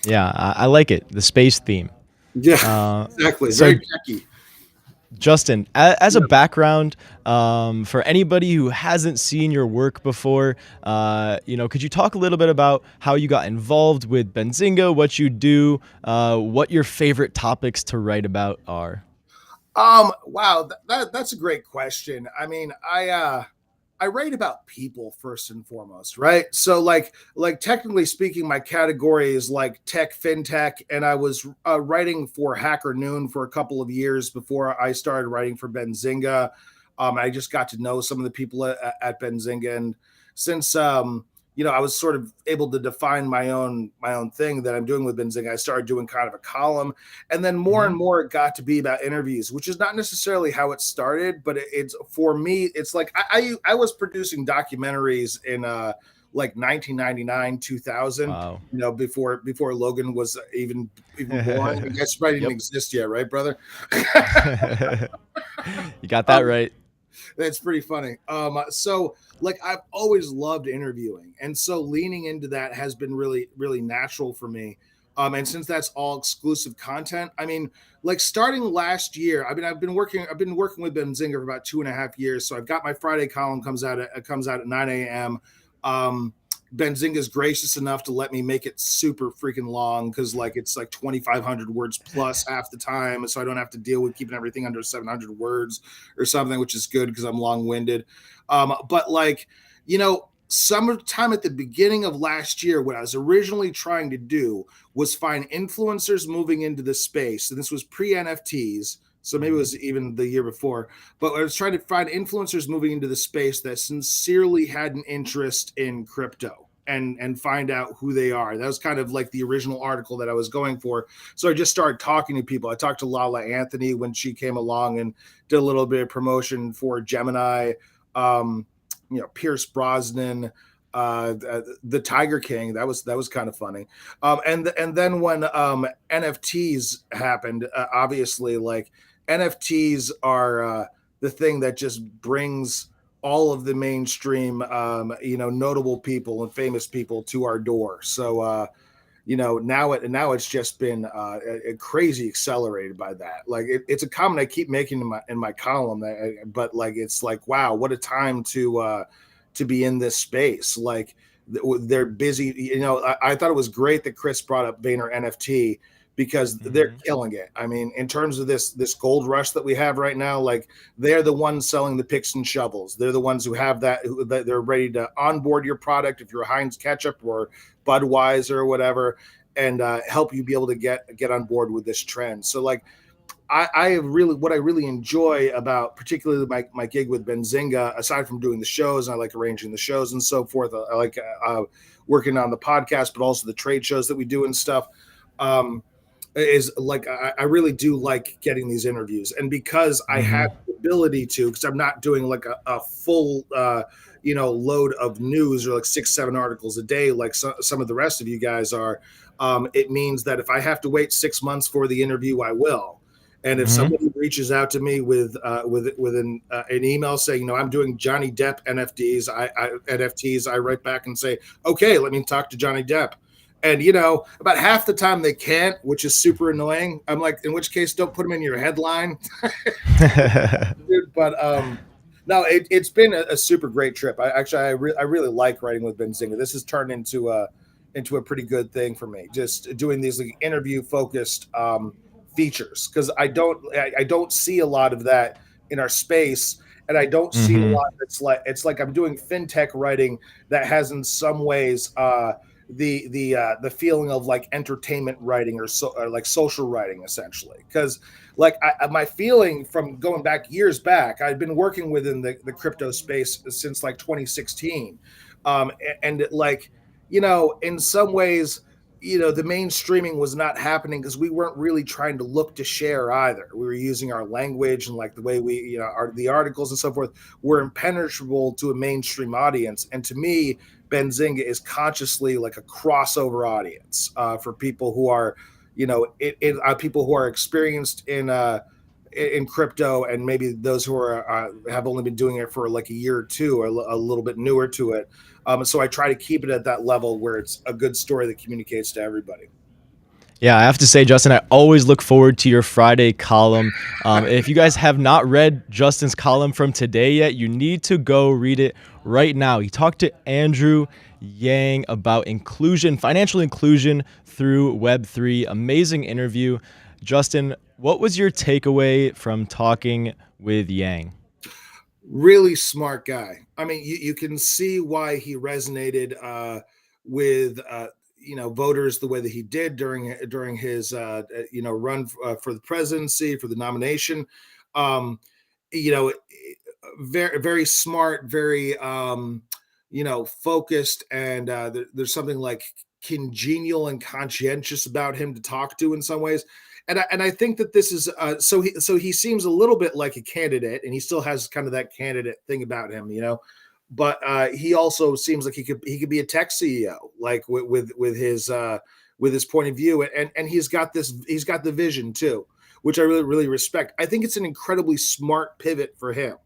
Yeah, I like it. The space theme. Yeah, exactly. So, very techy. Justin, as a background, for anybody who hasn't seen your work before, could you talk a little bit about how you got involved with Benzinga, what you do, what your favorite topics to write about are? Wow, that's a great question. I mean, I write about people first and foremost, right? So like technically speaking, my category is like tech, fintech, and I was writing for Hacker Noon for a couple of years before I started writing for Benzinga. I just got to know some of the people at Benzinga, and since I was sort of able to define my own thing that I'm doing with Benzinga, I started doing kind of a column, and then more and more it got to be about interviews, which is not necessarily how it started, but it's for me, it's like I was producing documentaries in like 1999, 2000, Wow. before Logan was even born. I guess probably didn't exist yet, right, brother? You got that right. That's pretty funny. So like I've always loved interviewing, and so leaning into that has been really, really natural for me. And since that's all exclusive content, I mean, like starting last year, I've been working with Benzinga for about 2.5 years. So I've got my Friday column comes out at 9 a.m. Benzinga is gracious enough to let me make it super freaking long because like it's like 2,500 words plus half the time, so I don't have to deal with keeping everything under 700 words or something, which is good because I'm long-winded. But like, sometime at the beginning of last year, what I was originally trying to do was find influencers moving into the space. And this was pre-NFTs. So maybe it was even the year before, but I was trying to find influencers moving into the space that sincerely had an interest in crypto and find out who they are. That was kind of like the original article that I was going for. So I just started talking to people. I talked to Lala Anthony when she came along and did a little bit of promotion for Gemini, Pierce Brosnan, the Tiger King. That was kind of funny. And then when NFTs happened, obviously like NFTs are the thing that just brings all of the mainstream, notable people and famous people to our door. So, now it's just been crazy accelerated by that. Like it's a comment I keep making in my column, but like it's like, wow, what a time to be in this space. Like they're busy. I thought it was great that Chris brought up Vayner NFT because they're killing it. I mean, in terms of this gold rush that we have right now, like they're the ones selling the picks and shovels. They're the ones who have that they're ready to onboard your product if you're Heinz ketchup or Budweiser or whatever, and help you be able to get on board with this trend. So like what I really enjoy about particularly my gig with Benzinga, aside from doing the shows, I like arranging the shows and so forth. I like working on the podcast, but also the trade shows that we do and stuff. Is like I really do like getting these interviews, and because I have the ability to, because I'm not doing like a full load of news or like 6-7 articles a day like some of the rest of you guys are, it means that if I have to wait 6 months for the interview, I will. And if somebody reaches out to me with an email saying, I'm doing Johnny Depp NFTs, I write back and say, okay, let me talk to Johnny Depp. And, about half the time they can't, which is super annoying. I'm like, in which case, don't put them in your headline. But no, it's been a super great trip. I really like writing with Benzinga. This has turned into a pretty good thing for me. Just doing these like interview focused features, because I don't see a lot of that in our space. And I don't see a lot that's like, it's like I'm doing fintech writing that has in some ways the feeling of like entertainment writing or like social writing, essentially. Because like my feeling from going back years back, I've been working within the crypto space since like 2016, and like in some ways the mainstreaming was not happening because we weren't really trying to look to share either. We were using our language and like the way we the articles and so forth were impenetrable to a mainstream audience. And to me, Benzinga is consciously like a crossover audience for people who are, people who are experienced in crypto, and maybe those who are have only been doing it for like a year or two, or a little bit newer to it. So I try to keep it at that level where it's a good story that communicates to everybody. Yeah, I have to say, Justin, I always look forward to your Friday column. If you guys have not read Justin's column from today yet, you need to go read it right now. He talked to Andrew Yang about inclusion, financial inclusion through Web3. Amazing interview. Justin, what was your takeaway from talking with Yang? Really smart guy. I mean, you can see why he resonated with voters the way that he did during his run for the presidency, for the nomination. very, very smart, very focused, and there's something like congenial and conscientious about him to talk to in some ways. And I think that this is so he seems a little bit like a candidate, and he still has kind of that candidate thing about him, but he also seems like he could be a tech CEO, like with his point of view, and he's got the vision too, which I really, really respect. I think it's an incredibly smart pivot for him.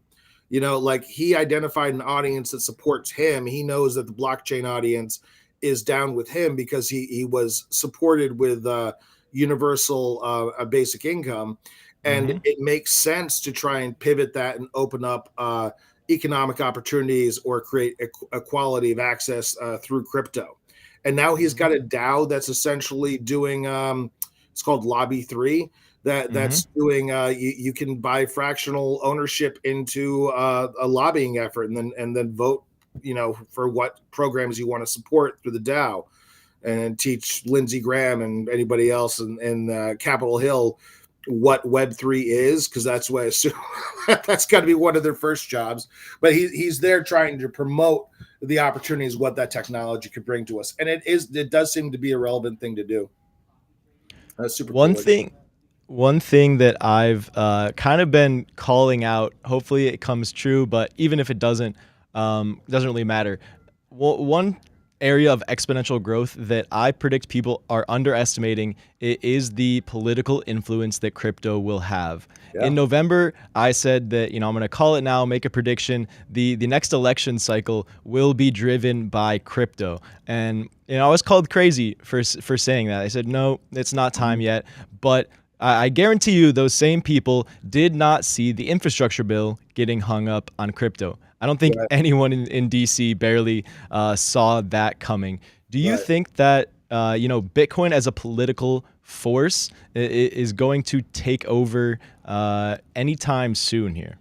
Like he identified an audience that supports him. He knows that the blockchain audience is down with him because he was supported with universal basic income, and it makes sense to try and pivot that and open up economic opportunities or create equality of access through crypto. And now he's got a DAO that's essentially doing it's called Lobby 3 that's doing you can buy fractional ownership into a lobbying effort and then vote for what programs you want to support through the DAO, and teach Lindsey Graham and anybody else in Capitol Hill what Web3 is, because that's what I assume that's got to be one of their first jobs. But he's there trying to promote the opportunities, what that technology could bring to us, and it does seem to be a relevant thing to do. That's super One cool. One thing that I've kind of been calling out, hopefully it comes true, but even if it doesn't really matter. One area of exponential growth that I predict people are underestimating is the political influence that crypto will have. Yeah. In November, I said that, I'm going to call it now, make a prediction. The next election cycle will be driven by crypto. And, I was called crazy for saying that. I said, no, it's not time yet. But I guarantee you those same people did not see the infrastructure bill getting hung up on crypto. I don't think anyone in DC barely saw that coming. Do you think that, Bitcoin as a political force is going to take over anytime soon here?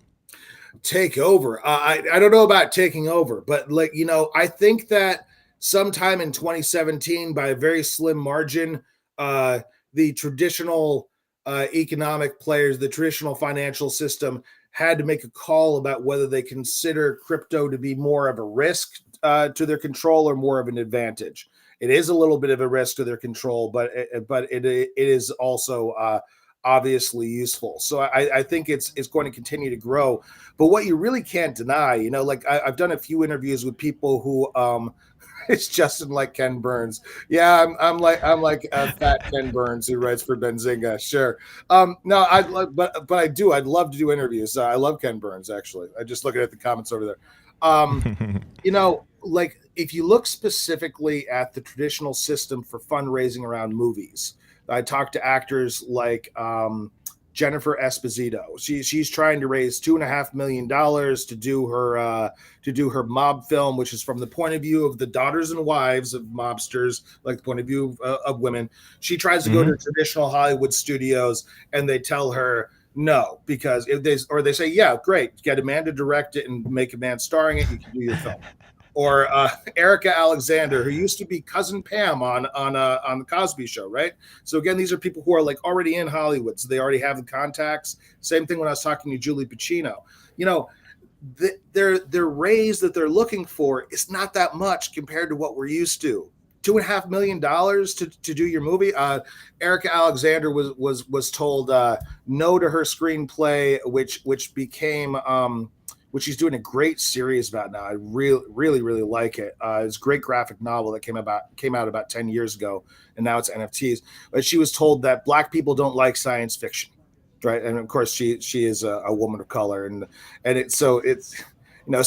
Take over? I don't know about taking over, but I think that sometime in 2017, by a very slim margin, the traditional economic players, the traditional financial system, had to make a call about whether they consider crypto to be more of a risk to their control or more of an advantage. It is a little bit of a risk to their control, but it is also obviously useful. So I think it's going to continue to grow. But what you really can't deny, I've done a few interviews with people who it's Justin like Ken Burns. Yeah, I'm like a fat Ken Burns who writes for Benzinga. Sure. No, but I do. I'd love to do interviews. I love Ken Burns, actually. I just looking at the comments over there. If you look specifically at the traditional system for fundraising around movies, I talked to actors like Jennifer Esposito. She's trying to raise $2.5 million to do her mob film, which is from the point of view of the daughters and wives of mobsters, like the point of view of women. She tries to go to traditional Hollywood studios, and they tell her no, because they say, yeah, great, get a man to direct it and make a man starring it, you can do your film. Or Erica Alexander, who used to be Cousin Pam on the Cosby Show, right? So again, these are people who are like already in Hollywood, so they already have the contacts. Same thing when I was talking to Julie Pacino. Their raise that they're looking for is not that much compared to what we're used to. $2.5 million to do your movie. Erica Alexander was told no to her screenplay, which became. Which she's doing a great series about now. I really, really, really like it. It's a great graphic novel that came out about 10 years ago, and now it's NFTs. But she was told that Black people don't like science fiction, right? And of course, she is a woman of color, so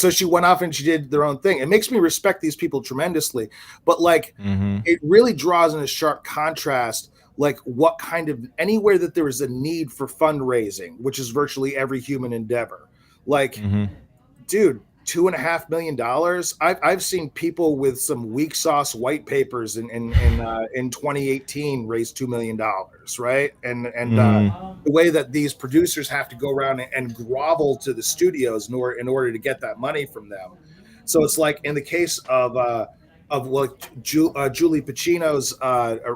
she went off and she did their own thing. It makes me respect these people tremendously, but it really draws in a sharp contrast. Like what kind of anywhere that there is a need for fundraising, which is virtually every human endeavor. Dude, $2.5 million. I've seen people with some weak sauce white papers in 2018 raise $2 million, right? And the way that these producers have to go around and grovel to the studios in order to get that money from them. So it's like in the case of Julie Pacino's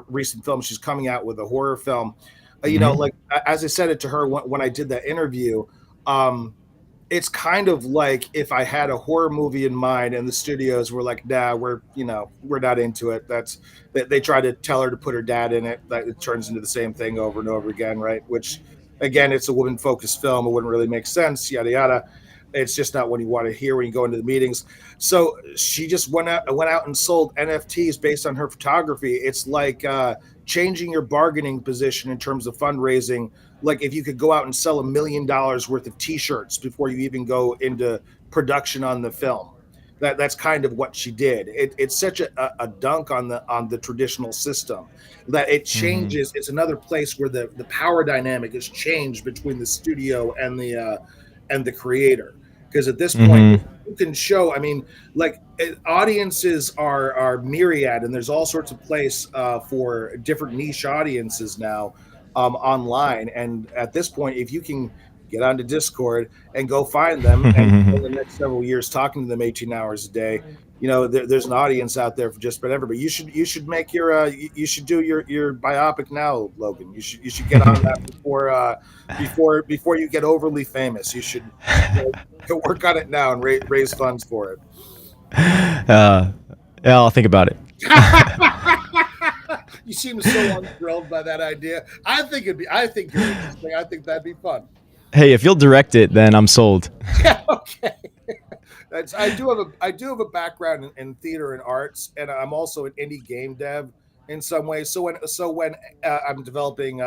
recent film, she's coming out with a horror film. As I said it to her when I did that interview. it's kind of like if I had a horror movie in mind and the studios were like, nah, we're not into it. They try to tell her to put her dad in it. That it turns into the same thing over and over again, right? Which again, it's a woman focused film. It wouldn't really make sense, yada yada. It's just not what you want to hear when you go into the meetings. So she just went out and sold NFTs based on her photography. It's like changing your bargaining position in terms of fundraising. Like if you could go out and sell $1 million worth of T-shirts before you even go into production on the film. That's kind of what she did. It's such a dunk on the traditional system that it changes. It's another place where the power dynamic is changed between the studio and the creator. Because at this point, you can show, I mean, like audiences are myriad, and there's all sorts of place for different niche audiences now online. And at this point, if you can get onto Discord and go find them and in the next several years talking to them 18 hours a day, there's an audience out there for just about everybody. You should make you should do your biopic now, Logan. You should get on that before you get overly famous. You should work on it now and raise funds for it. Yeah, I'll think about it. You seem so unthrilled by that idea. I think you're interesting. I think that'd be fun. Hey, if you'll direct it, then I'm sold. Yeah, okay. I do have a background in theater and arts, and I'm also an indie game dev in some ways. So when I'm developing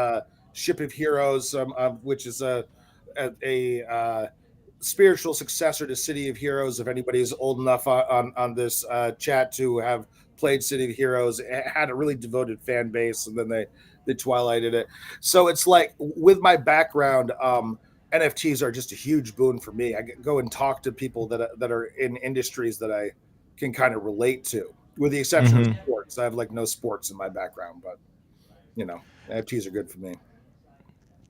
Ship of Heroes, which is a spiritual successor to City of Heroes. If anybody's old enough on this chat to have played City of Heroes, it had a really devoted fan base, and then they twilighted it. So it's like with my background, NFTs are just a huge boon for me. I go and talk to people that are in industries that I can kind of relate to, with the exception of sports. I have like no sports in my background, but NFTs are good for me.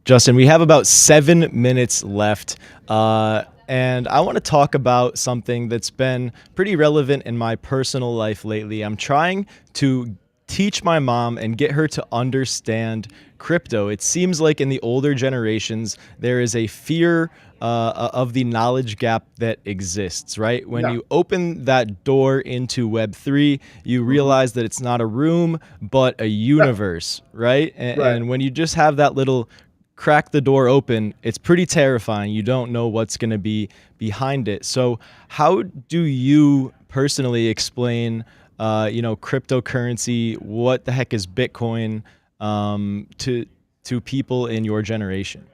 Justin, we have about 7 minutes left, and I want to talk about something that's been pretty relevant in my personal life lately. I'm trying to teach my mom and get her to understand crypto. It seems like in the older generations, there is a fear of the knowledge gap that exists, right? When you open that door into Web3, you realize that it's not a room, but a universe, right? And when you just have that little crack the door open, it's pretty terrifying. You don't know what's going to be behind it. So how do you personally explain cryptocurrency, what the heck is Bitcoin, to people in your generation?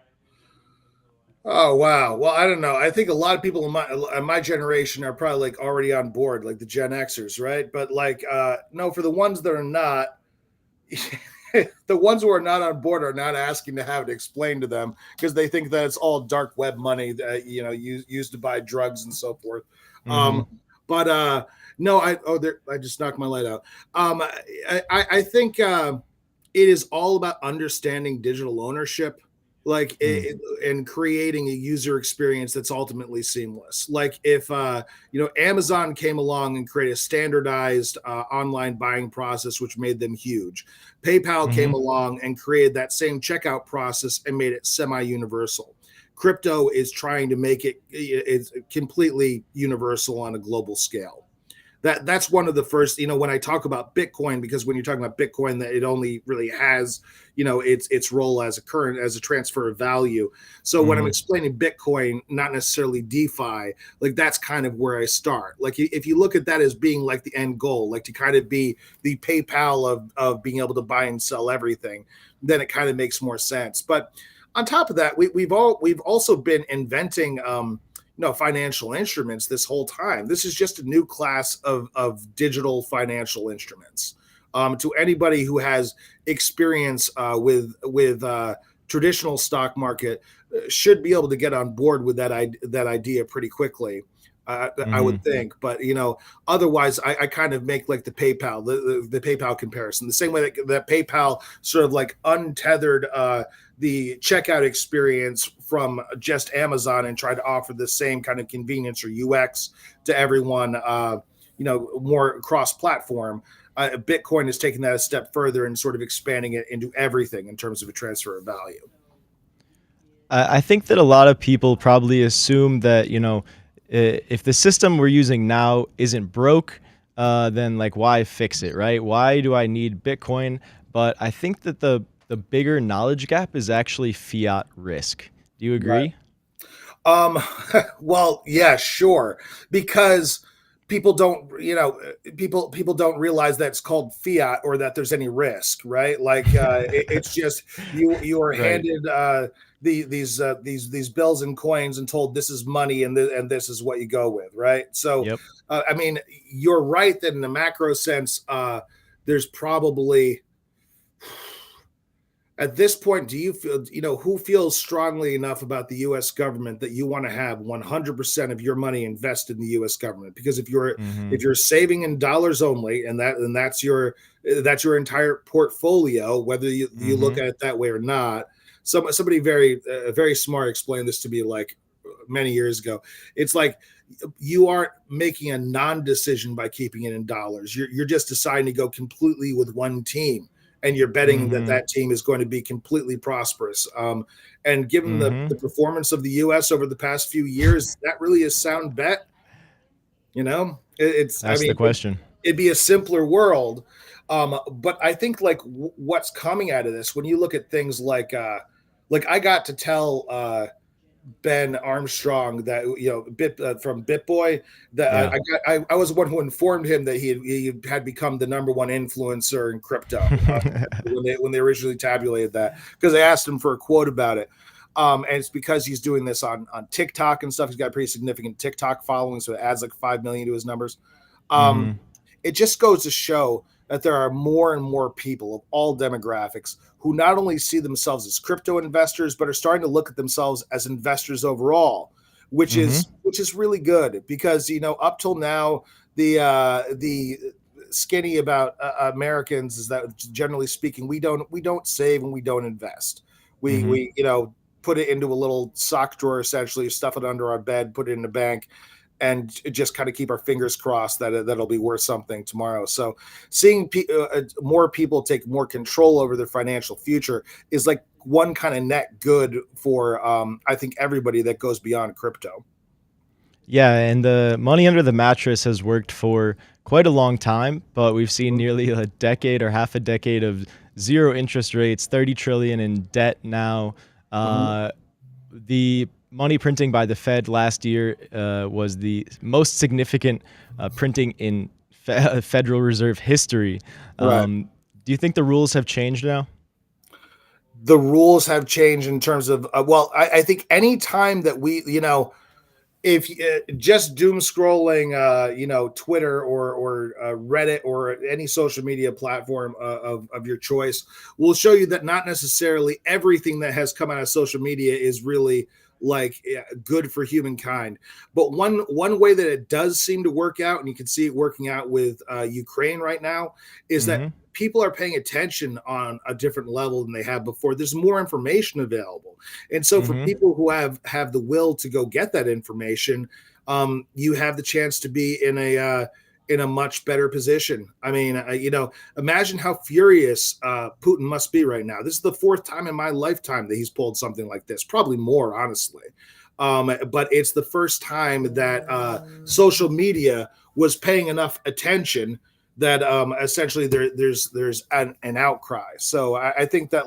Oh wow! Well, I don't know. I think a lot of people in my generation are probably like already on board, like the Gen Xers, right? But like, no, for the ones that are not, the ones who are not on board are not asking to have it explained to them because they think that it's all dark web money that used to buy drugs and so forth. But no, I just knocked my light out. I think it is all about understanding digital ownership, like and creating a user experience that's ultimately seamless. Like if Amazon came along and created a standardized online buying process, which made them huge. PayPal came along and created that same checkout process and made it semi-universal. Crypto is trying to make it's completely universal on a global scale. That's one of the first, when I talk about Bitcoin, because when you're talking about Bitcoin, that it only really has, its role as a transfer of value. So when I'm explaining Bitcoin, not necessarily DeFi, like that's kind of where I start. Like if you look at that as being like the end goal, like to kind of be the PayPal of being able to buy and sell everything, then it kind of makes more sense. But on top of that, we've also been inventing financial instruments this whole time. This is just a new class of digital financial instruments. To anybody who has experience with traditional stock market, should be able to get on board with that idea pretty quickly. I would think, but otherwise, I kind of make like the PayPal comparison, the same way that PayPal sort of like untethered the checkout experience from just Amazon and tried to offer the same kind of convenience or UX to everyone, more cross-platform. Bitcoin is taking that a step further and sort of expanding it into everything in terms of a transfer of value. I think that a lot of people probably assume that, if the system we're using now isn't broke, then like why fix it, right? Why do I need Bitcoin? But I think that the bigger knowledge gap is actually fiat risk. Do you Right. agree? Um, well, yeah, sure. Because people don't, people don't realize that it's called fiat or that there's any risk, right? Like it's just you are Right. handed these bills and coins and told this is money and this is what you go with, right? So, Yep. I mean, you're right that in the macro sense, there's probably at this point, do you feel, who feels strongly enough about the US government that you want to have 100% of your money invested in the US government? Because Hmm. if you're saving in dollars only and that's your entire portfolio, whether you look Hmm. at it that way or not. Somebody very smart explained this to me like many years ago. It's like you aren't making a non-decision by keeping it in dollars. You're just deciding to go completely with one team, and you're betting that Hmm. that team is going to be completely prosperous. And given Hmm. the performance of the U.S. over the past few years, that really is sound bet. It's I That's mean, the question. it'd be a simpler world. But I think like what's coming out of this, when you look at things like I got to tell Ben Armstrong that from BitBoy that Yeah. I was the one who informed him that he had become the number one influencer in crypto when they originally tabulated that, because they asked him for a quote about it. And it's because he's doing this on TikTok and stuff. He's got a pretty significant TikTok following, so it adds like 5 million to his numbers. Um, Hmm. it just goes to show that there are more and more people of all demographics who not only see themselves as crypto investors, but are starting to look at themselves as investors overall, Hmm. which is really good, because up till now the skinny about Americans is that, generally speaking, we don't save and we don't invest. Hmm. We put it into a little sock drawer, essentially, stuff it under our bed, put it in the bank, and just kind of keep our fingers crossed that that'll be worth something tomorrow. So seeing more people take more control over their financial future is like one kind of net good for I think everybody that goes beyond crypto. Yeah, and the money under the mattress has worked for quite a long time, but we've seen Mhm. nearly a decade or half a decade of zero interest rates, 30 trillion in debt now. Mhm. Uh, the money printing by the Fed last year was the most significant printing in Federal Reserve history. Right. Do you think the rules have changed now? The rules have changed in terms of well, I think any time that we if just doom scrolling, Twitter or Reddit or any social media platform of your choice will show you that not necessarily everything that has come out of social media is really like good for humankind. But one way that it does seem to work out, and you can see it working out with Ukraine right now, is that Hmm. people are paying attention on a different level than they have before. There's more information available, and so for Hmm. people who have the will to go get that information, you have the chance to be in a much better position. I mean, imagine how furious Putin must be right now. This is the fourth time in my lifetime that he's pulled something like this, probably more, honestly. But it's the first time that social media was paying enough attention that essentially there's an outcry. So I think that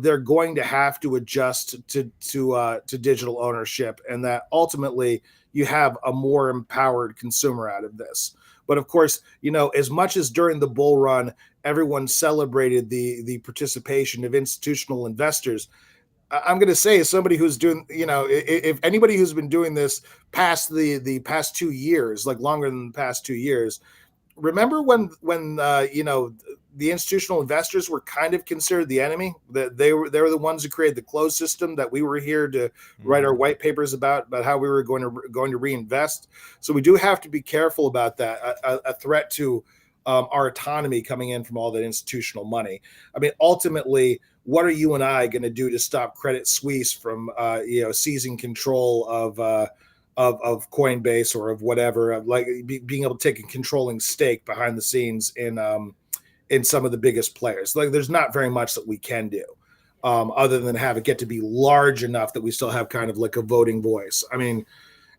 they're going to have to adjust to digital ownership, and that ultimately you have a more empowered consumer out of this. But of course, as much as during the bull run everyone celebrated the participation of institutional investors, I'm going to say, as somebody who's doing, if anybody who's been doing this past the past 2 years, like longer than the past 2 years, remember when the institutional investors were kind of considered the enemy, that they were the ones who created the closed system that we were here to write our Hmm. white papers about how we were going to reinvest. So we do have to be careful about that, a threat to our autonomy coming in from all that institutional money. I mean, ultimately, what are you and I going to do to stop Credit Suisse from seizing control of Coinbase or of whatever, like being able to take a controlling stake behind the scenes in some of the biggest players? Like, there's not very much that we can do. other than have it get to be large enough that we still have kind of like a voting voice. I mean,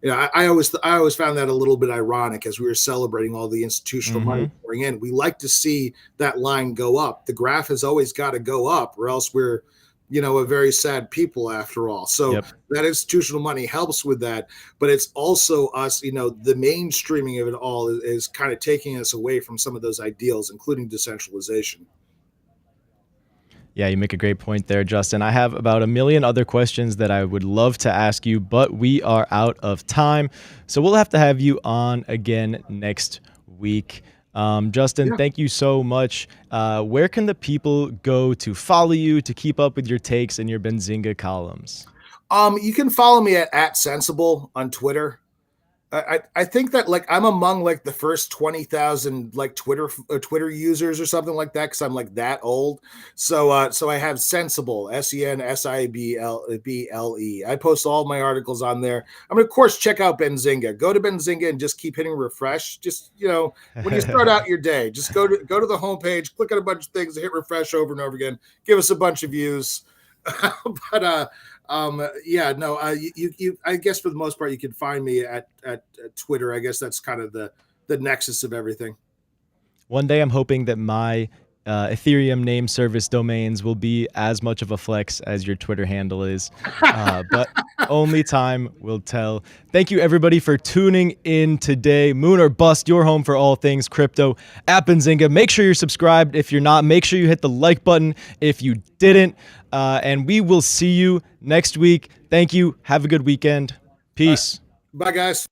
you know, I always found that a little bit ironic as we were celebrating all the institutional money pouring in. We like to see that line go up. The graph has always got to go up, or else we're, you know, a very sad people after all. So that institutional money helps with that, but it's also us, you know, the mainstreaming of it all is kind of taking us away from some of those ideals, including decentralization. Yeah, you make a great point there, Justin. I have about a million other questions that I would love to ask you, but we are out of time. So we'll have to have you on again next week. Justin, thank you so much. Where can the people go to follow you, to keep up with your takes and your Benzinga columns? You can follow me at Sensible on Twitter. I think that like I'm among like the first 20,000 like Twitter users or something like that, because I'm like that old. So I have Sensible, SENSIBLE. I post all my articles on there. I mean, of course, check out Benzinga. Go to Benzinga and just keep hitting refresh. Just, you know, when you start out your day, just go to the homepage, click on a bunch of things, hit refresh over and over again. Give us a bunch of views. But yeah, no, you I guess for the most part you can find me at Twitter. I guess that's kind of the nexus of everything. One day I'm hoping that my Ethereum name service domains will be as much of a flex as your Twitter handle is, but only time will tell. Thank you everybody for tuning in today. Moon or Bust, your home for all things crypto at Benzinga. Make sure you're subscribed. If you're not, make sure you hit the like button if you didn't. And we will see you next week. Thank you. Have a good weekend. Peace. Bye, guys.